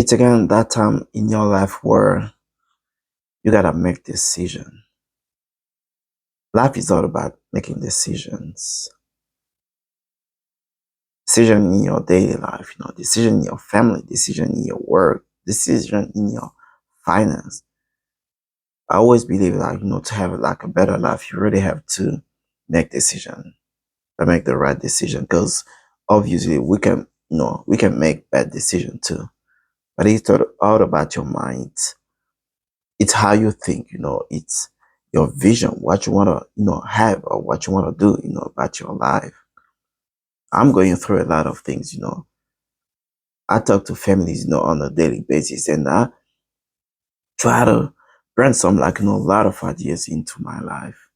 It's again that time in your life where you gotta make decision. Life is all about making decisions. Decision in your daily life, decision in your family, decision in your work, decision in your finance. I always believe to have like a better life, you really have to make decision and make the right decision because obviously we can make bad decision too. But it's all about your mind. It's how you think, it's your vision, what you want to, have or what you want to do, about your life. I'm going through a lot of things. I talk to families, on a daily basis and I try to bring some a lot of ideas into my life.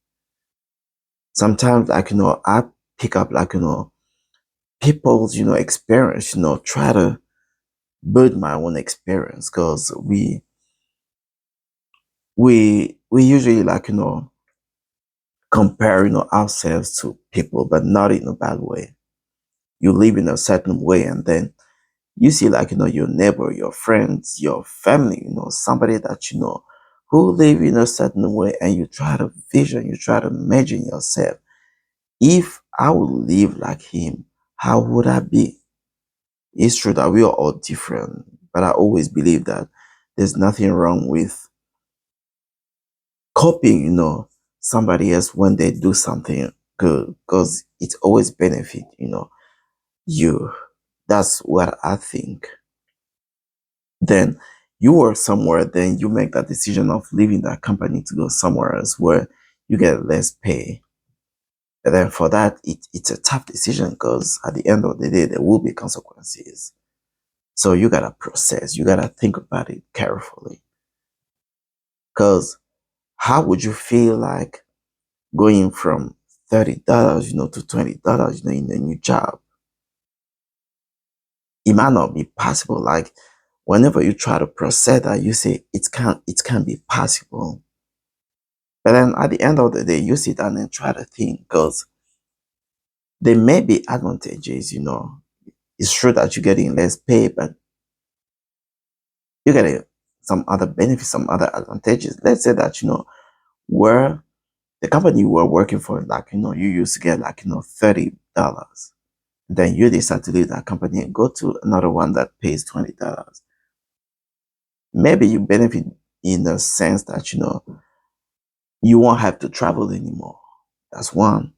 Sometimes I pick up people's, experience, try to build my own experience because we usually compare, ourselves to people, but not in a bad way. You live in a certain way and then you see your neighbor, your friends, your family, somebody that who live in a certain way and you try to vision, you try to imagine yourself. If I would live like him, how would I be? It's true that we are all different, but I always believe that there's nothing wrong with copying, somebody else when they do something good because it's always benefit, you. That's what I think. Then you work somewhere, then you make that decision of leaving that company to go somewhere else where you get less pay. And then for that, it's a tough decision because at the end of the day, there will be consequences. So you gotta process, you gotta think about it carefully. Because how would you feel like going from $30, to $20, in a new job? It might not be possible. Like whenever you try to process that, you say it can be possible. But then at the end of the day, you sit down and try to think because there may be advantages. It's true that you're getting less pay, but you get some other benefits, some other advantages. Let's say that, where the company you were working for, you used to get $30. Then you decide to leave that company and go to another one that pays $20. Maybe you benefit in the sense that, you won't have to travel anymore. That's one.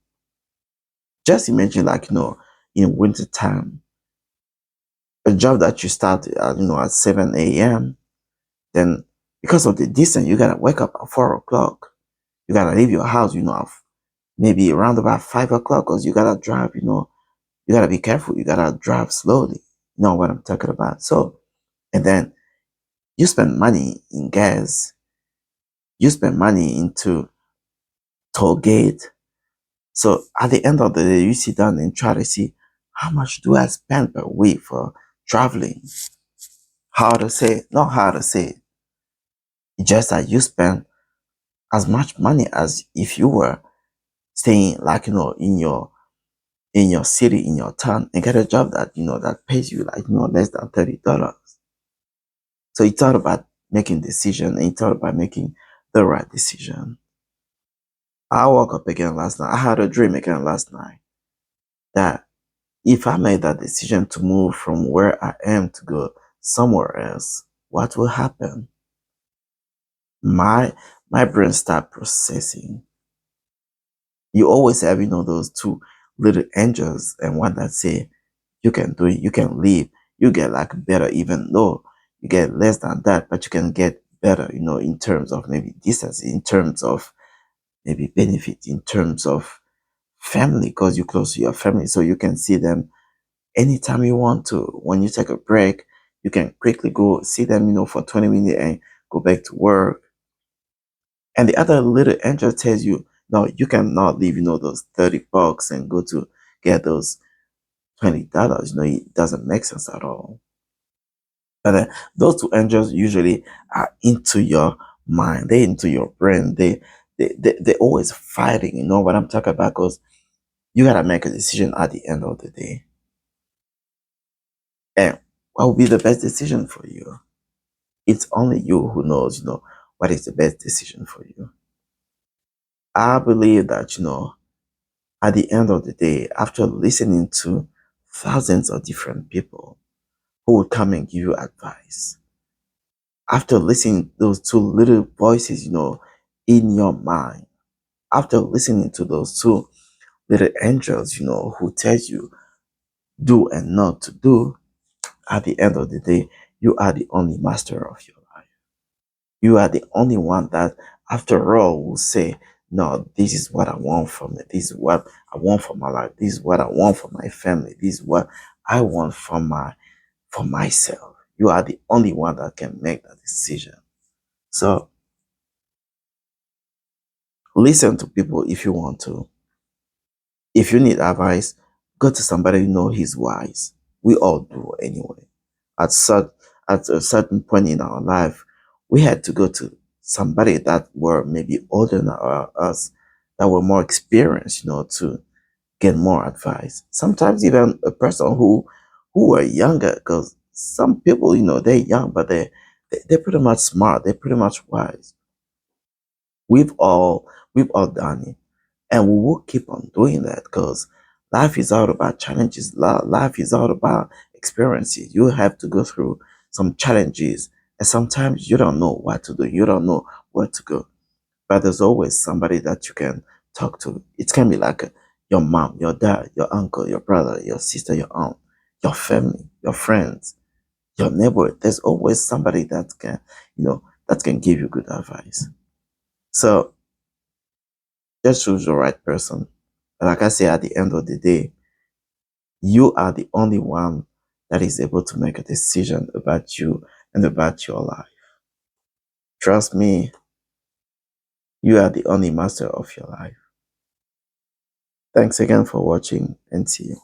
Just imagine in winter time, a job that you start at 7 a.m. Then because of the distance, you gotta wake up at 4 o'clock. You gotta leave your house, maybe around about 5 o'clock because you gotta drive, you gotta be careful, you gotta drive slowly. You know what I'm talking about. So and then you spend money in gas, you spend money into toll gate. So at the end of the day, you sit down and try to see how much do I spend per week for traveling. How to say, not how to say, it's just that you spend as much money as if you were staying in your city, in your town, and get a job that that pays you less than $30. So it's all about making decision and it's all about making the right decision. I woke up again last night. I had a dream again last night that if I made that decision to move from where I am to go somewhere else, what will happen? My brain start processing. You always have, those two little angels and one that say, you can do it, you can live, you get better, even though you get less than that, but you can get better, in terms of maybe distance, in terms of maybe benefit, in terms of family, because you're close to your family, so you can see them anytime you want to. When you take a break, you can quickly go see them, for 20 minutes and go back to work. And the other little angel tells you, no, you cannot leave, those $30 and go to get those $20. It doesn't make sense at all. But those two angels usually are into your mind, they're into your brain. They're always fighting, you know what I'm talking about? Because you gotta make a decision at the end of the day. And what will be the best decision for you? It's only you who knows, what is the best decision for you. I believe that, at the end of the day, after listening to thousands of different people who will come and give you advice, after listening to those two little voices, in your mind, after listening to those two little angels, who tells you do and not to do, at the end of the day, you are the only master of your life. You are the only one that, after all, will say, no, this is what I want from it. This is what I want for my life. This is what I want for my family. This is what I want for myself. You are the only one that can make that decision. So listen to people if you want to. If you need advice, go to somebody you know he's wise. We all do anyway. At such at a certain point in our life, we had to go to somebody that were maybe older than us, that were more experienced, to get more advice. Sometimes even a person who were younger, because some people, they're young, but they're pretty much smart. They're pretty much wise. We've all done it, and we will keep on doing that because life is all about challenges. Life is all about experiences. You have to go through some challenges, and sometimes you don't know what to do. You don't know where to go, but there's always somebody that you can talk to. It can be like your mom, your dad, your uncle, your brother, your sister, your aunt, your family, your friends, your neighbor. There's always somebody that can give you good advice. So just choose the right person. Like I say, at the end of the day, you are the only one that is able to make a decision about you and about your life. Trust me, you are the only master of your life. Thanks again for watching, and see you.